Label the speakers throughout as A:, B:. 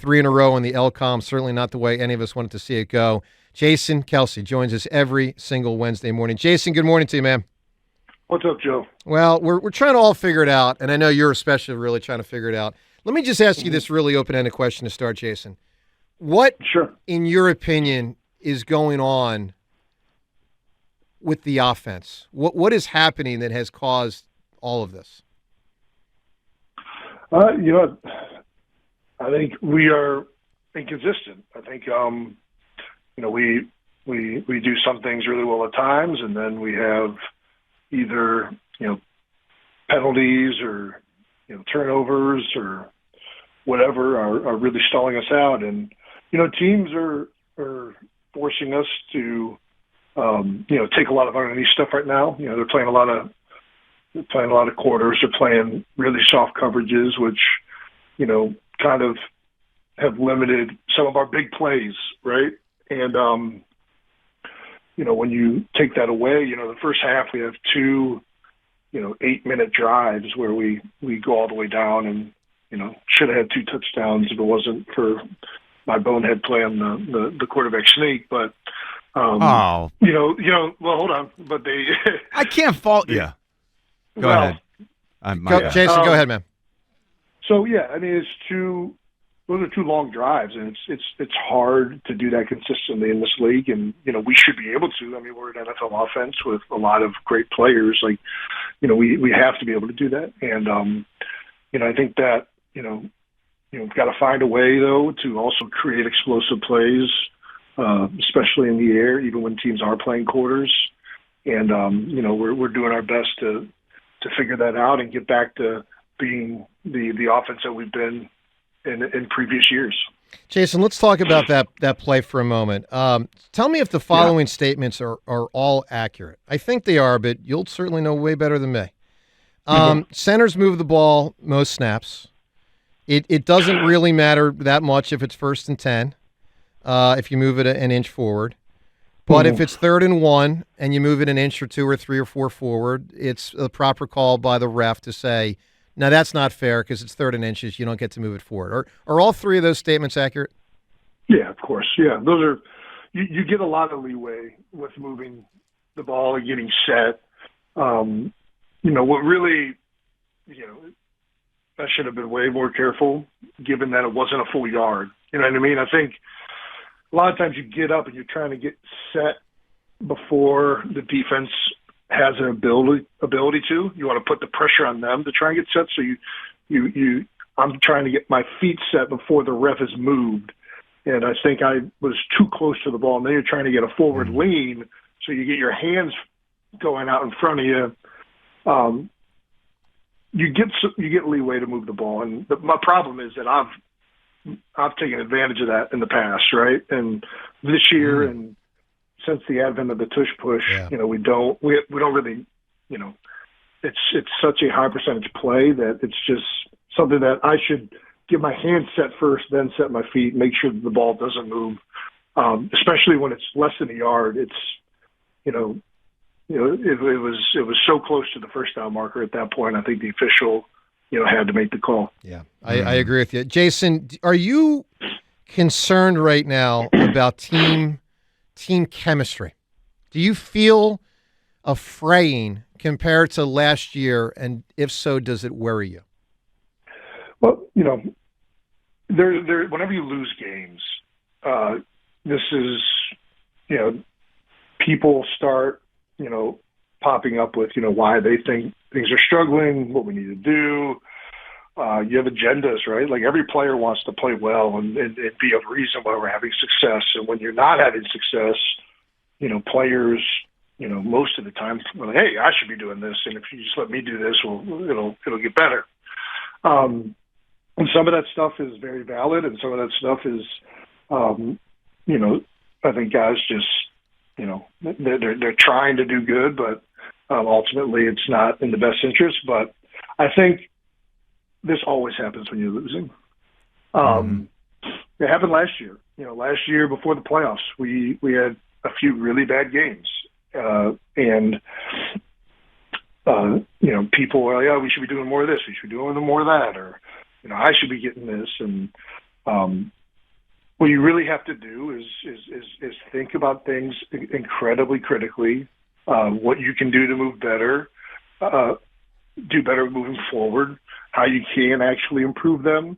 A: 3 in a row in the LCOM, certainly not the way any of us wanted to see it go. Jason Kelce joins us every single Wednesday morning. Jason, good morning to you, man.
B: What's up, Joe?
A: Well, we're trying to all figure it out, and I know you're especially really trying to figure it out. Let me just ask you this really open-ended question to start, Jason. What, in your opinion, is going on with the offense? What is happening that has caused all of this?
B: I think we are inconsistent. I think, we do some things really well at times, and then we have either, penalties or, turnovers or whatever are really stalling us out. And, teams are forcing us to, take a lot of underneath stuff right now. They're playing a lot of quarters. They're playing really soft coverages, which, kind of have limited some of our big plays, right? And, when you take that away, the first half we have 2, 8-minute drives where we go all the way down and, should have had 2 touchdowns if it wasn't for my bonehead play on the quarterback sneak. But, well, hold on. But they –
C: I can't fault you. Go ahead.
A: Jason, go ahead, man.
B: So, it's those are 2 long drives, and it's hard to do that consistently in this league. And, we should be able to. I mean, we're an NFL offense with a lot of great players. Like, we have to be able to do that. And, I think that, we've got to find a way, though, to also create explosive plays, especially in the air, even when teams are playing quarters. And, we're doing our best to figure that out and get back to being the offense that we've been in previous years.
A: Jason, let's talk about that play for a moment. Tell me if the following statements are all accurate. I think they are, but you'll certainly know way better than me. Centers move the ball most snaps. It doesn't really matter that much if it's 1st and 10, if you move it an inch forward. But if it's 3rd and 1 and you move it an inch or 2 or 3 or 4 forward, it's a proper call by the ref to say, now, that's not fair because it's 3rd and inches. You don't get to move it forward. Are all 3 of those statements accurate?
B: Yeah, of course. Yeah, those are you get a lot of leeway with moving the ball and getting set. What really, I should have been way more careful given that it wasn't a full yard. You know what I mean? I think a lot of times you get up and you're trying to get set before the defense has an ability to. You want to put the pressure on them to try and get set. So I'm trying to get my feet set before the ref has moved. And I think I was too close to the ball. And then you're trying to get a forward lean so you get your hands going out in front of you. You get leeway to move the ball. And my problem is that I've taken advantage of that in the past, right? And this year and since the advent of the tush push, we don't really, it's such a high percentage play that it's just something that I should get my hands set first, then set my feet, make sure that the ball doesn't move. Especially when it's less than a yard, it's, it was so close to the first down marker at that point. I think the official, had to make the call.
A: Yeah, I agree with you. Jason, are you concerned right now about team chemistry? Do you feel a fraying compared to last year? And if so, does it worry you?
B: Well, whenever you lose games, this is, people start, popping up with, why they think things are struggling, what we need to do. You have agendas, right? Like every player wants to play well and be a reason why we're having success. And when you're not having success, players, most of the time, are like, hey, I should be doing this. And if you just let me do this, it'll get better. And some of that stuff is very valid. And some of that stuff is, I think guys just, they're trying to do good, but ultimately it's not in the best interest. But I think this always happens when you're losing. It happened last year. Last year before the playoffs, we had a few really bad games. People were like, oh, we should be doing more of this. We should be doing more of that. Or, I should be getting this. And what you really have to do is think about things incredibly critically, what you can do to move better, do better moving forward, how you can actually improve them.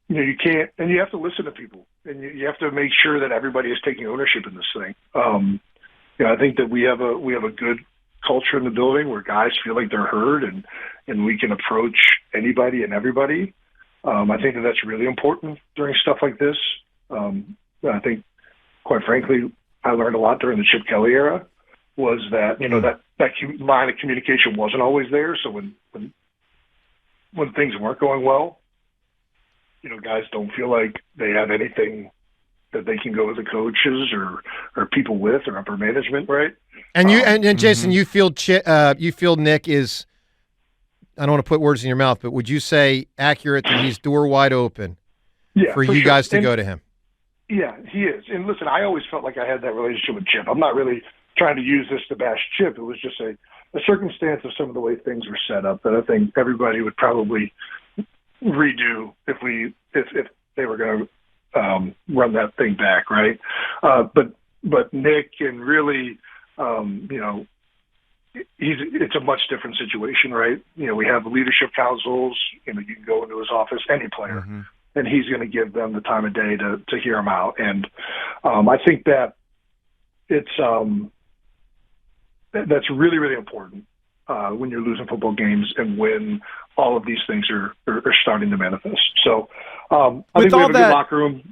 B: You can't, and you have to listen to people, and you have to make sure that everybody is taking ownership in this thing. I think that we have a good culture in the building where guys feel like they're heard, and we can approach anybody and everybody. I think that that's really important during stuff like this. I think, quite frankly, I learned a lot during the Chip Kelly era. Was that that line of communication wasn't always there. So when things weren't going well, guys don't feel like they have anything that they can go to the coaches or people with or upper management, right?
A: And you and Jason, you feel Nick is, I don't want to put words in your mouth, but would you say accurate that he's door wide open for you guys to go to him?
B: Yeah, he is. And listen, I always felt like I had that relationship with Chip. I'm not really trying to use this to bash Chip. It was just a circumstance of some of the way things were set up that I think everybody would probably redo if they were going to run that thing back, right? But Nick, and really, it's a much different situation, right? We have leadership councils. You can go into his office, any player, and he's going to give them the time of day to hear them out. And I think that it's that's really, really important when you're losing football games and when all of these things are starting to manifest. So I think we have a good locker room.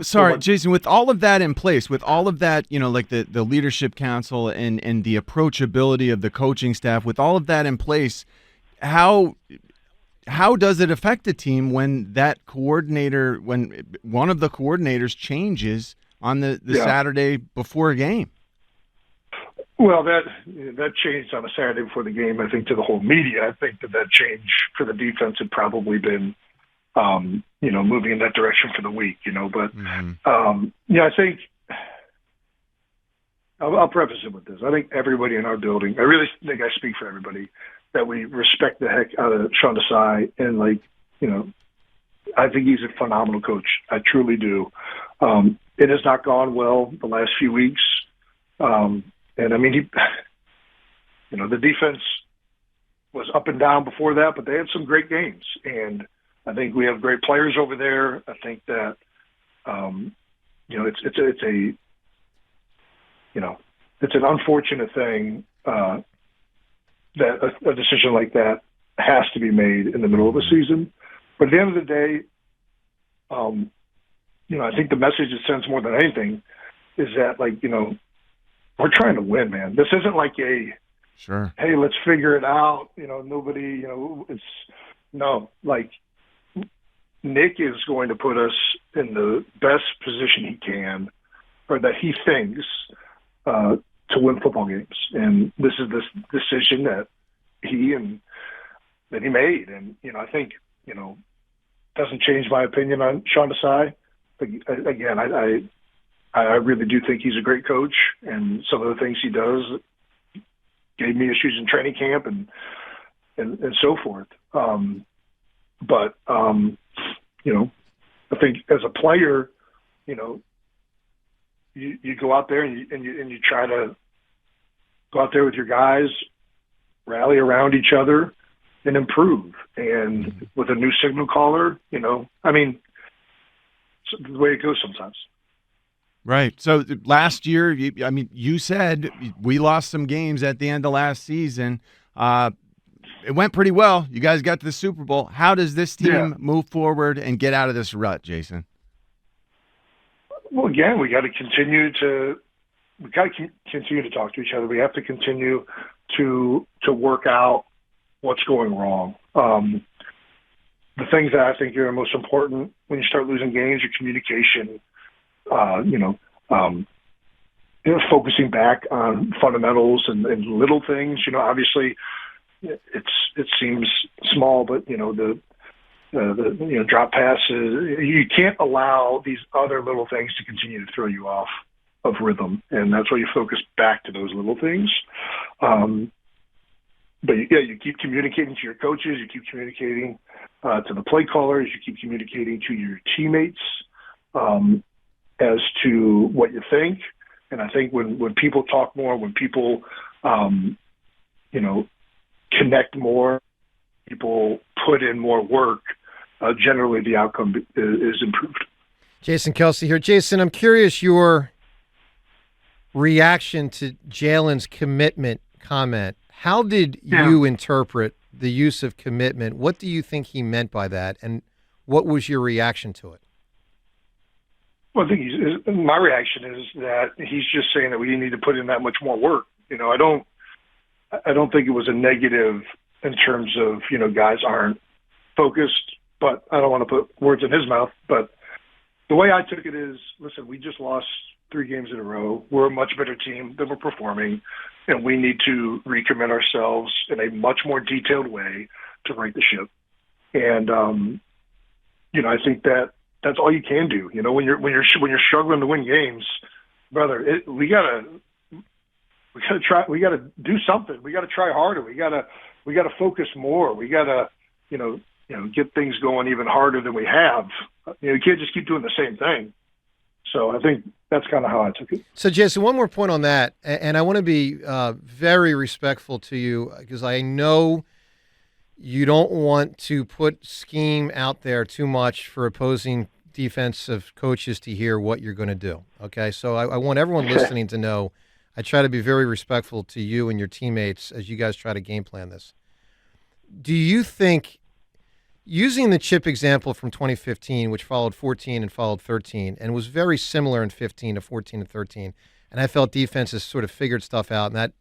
C: Sorry, Jason, with all of that in place, with all of that, like the leadership council and the approachability of the coaching staff, with all of that in place, how does it affect the team when that coordinator, when one of the coordinators changes on the Saturday before a game?
B: Well, that changed on a Saturday before the game, I think, to the whole media. I think that change for the defense had probably been, moving in that direction for the week, But, I think I'll preface it with this. I think everybody in our building, I really think I speak for everybody, that we respect the heck out of Sean Desai. And, I think he's a phenomenal coach. I truly do. It has not gone well the last few weeks. And I mean, the defense was up and down before that, but they had some great games. And I think we have great players over there. I think that, it's an unfortunate thing that a decision like that has to be made in the middle of the season. But at the end of the day, I think the message it sends more than anything is that, we're trying to win, man. This isn't like
C: sure,
B: hey, let's figure it out. Nobody, Nick is going to put us in the best position he can, or that he thinks, to win football games. And this is this decision that he made. And, I think, doesn't change my opinion on Sean Desai. But again, I really do think he's a great coach, and some of the things he does gave me issues in training camp and so forth. I think as a player, you go out there and you try to go out there with your guys, rally around each other, and improve. And with a new signal caller, it's the way it goes sometimes.
C: Right. So last year, you said we lost some games at the end of last season. It went pretty well. You guys got to the Super Bowl. How does this team move forward and get out of this rut, Jason?
B: Well, again, we got to continue to talk to each other. We have to continue to work out what's going wrong. The things that I think are most important when you start losing games are communication. Focusing back on fundamentals and little things. Obviously, it seems small, but the drop passes. You can't allow these other little things to continue to throw you off of rhythm, and that's why you focus back to those little things. but yeah, you keep communicating to your coaches, you keep communicating to the play callers, you keep communicating to your teammates as to what you think. And I think when people talk more, when people, connect more, people put in more work, generally the outcome is improved.
A: Jason Kelce here. Jason, I'm curious your reaction to Jalen's commitment comment. How did you interpret the use of commitment? What do you think he meant by that, and what was your reaction to it?
B: Well, I think my reaction is that he's just saying that we need to put in that much more work. I don't think it was a negative in terms of, guys aren't focused, but I don't want to put words in his mouth. But the way I took it is, listen, we just lost 3 games in a row. We're a much better team than we're performing, and we need to recommit ourselves in a much more detailed way to right the ship. And, I think that's all you can do. When you're struggling to win games, brother, we gotta do something. We gotta try harder. We gotta focus more. We gotta, get things going even harder than we have. You can't just keep doing the same thing. So I think that's kind of how I took it.
A: So, Jason, one more point on that, and I want to be very respectful to you because I know you don't want to put scheme out there too much for opposing defensive coaches to hear what you're going to do. Okay, so I want everyone listening to know I try to be very respectful to you and your teammates as you guys try to game plan this. Do you think, using the chip example from 2015, which followed 14 and followed 13, and was very similar in 15 to 14 and 13, and I felt defenses sort of figured stuff out, and that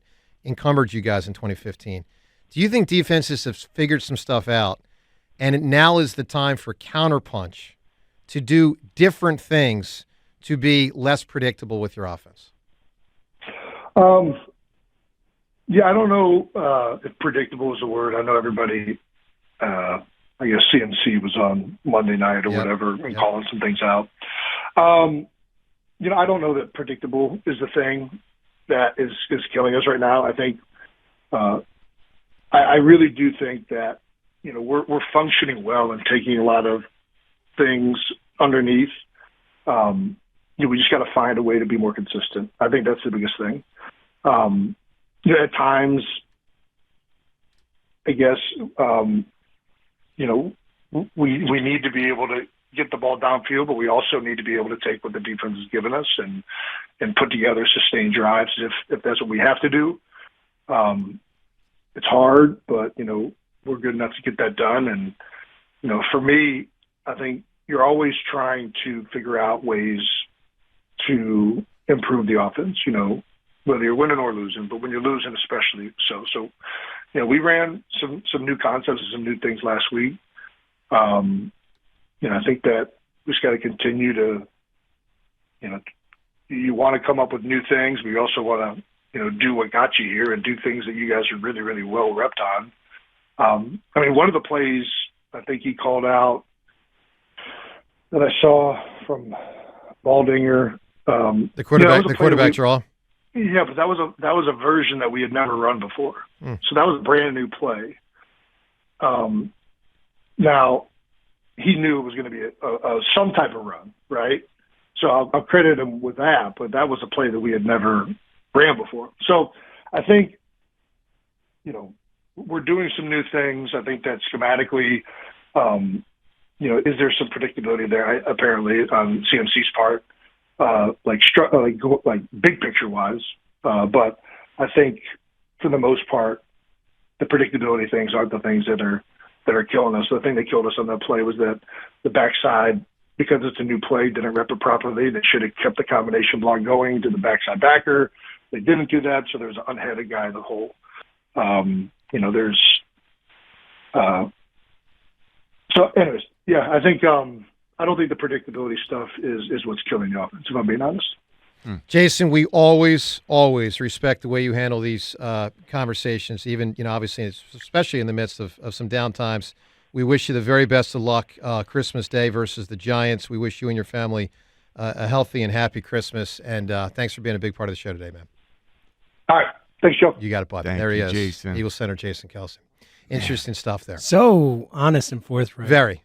A: encumbered you guys in 2015. Do you think defenses have figured some stuff out, and now is the time for counterpunch to do different things to be less predictable with your offense?
B: Yeah, I don't know if predictable is a word. I know everybody, I guess CNC was on Monday night or whatever and calling some things out. I don't know that predictable is the thing that is killing us right now. I think I really do think that, we're functioning well and taking a lot of things underneath. We just got to find a way to be more consistent. I think that's the biggest thing. At times, I guess, we need to be able to get the ball downfield, but we also need to be able to take what the defense has given us and put together sustained drives if that's what we have to do. It's hard, but, we're good enough to get that done. And, for me, I think you're always trying to figure out ways to improve the offense, whether you're winning or losing, but when you're losing especially so. So, we ran some new concepts and some new things last week. I think that we just got to continue to, you want to come up with new things, but you also want to, do what got you here and do things that you guys are really, really well repped on. One of the plays I think he called out that I saw from Baldinger.
A: The quarterback draw.
B: Yeah, but that was a version that we had never run before. So that was a brand new play. Now he knew it was going to be a some type of run, right? So I'll credit him with that, but that was a play that we had never ran before. So I think, we're doing some new things. I think that schematically, is there some predictability there? Apparently on CMC's part. Like big picture wise, but I think for the most part, the predictability things aren't the things that are killing us. The thing that killed us on that play was that the backside, because it's a new play, didn't rep it properly. They should have kept the combination block going to the backside backer. They didn't do that, so there's an unheaded guy in the hole. So anyways, yeah, I think I don't think the predictability stuff is what's killing the offense, if I'm being honest.
A: Jason, we always respect the way you handle these conversations, even, obviously, especially in the midst of some down times. We wish you the very best of luck Christmas Day versus the Giants. We wish you and your family a healthy and happy Christmas, and thanks for being a big part of the show today, man.
B: All right. Thanks, Joe.
A: You got it, bud.
C: Thank
A: There he
C: you,
A: is.
C: Jason.
A: Eagles center Jason Kelce. Interesting stuff there.
D: So honest and forthright.
A: Very.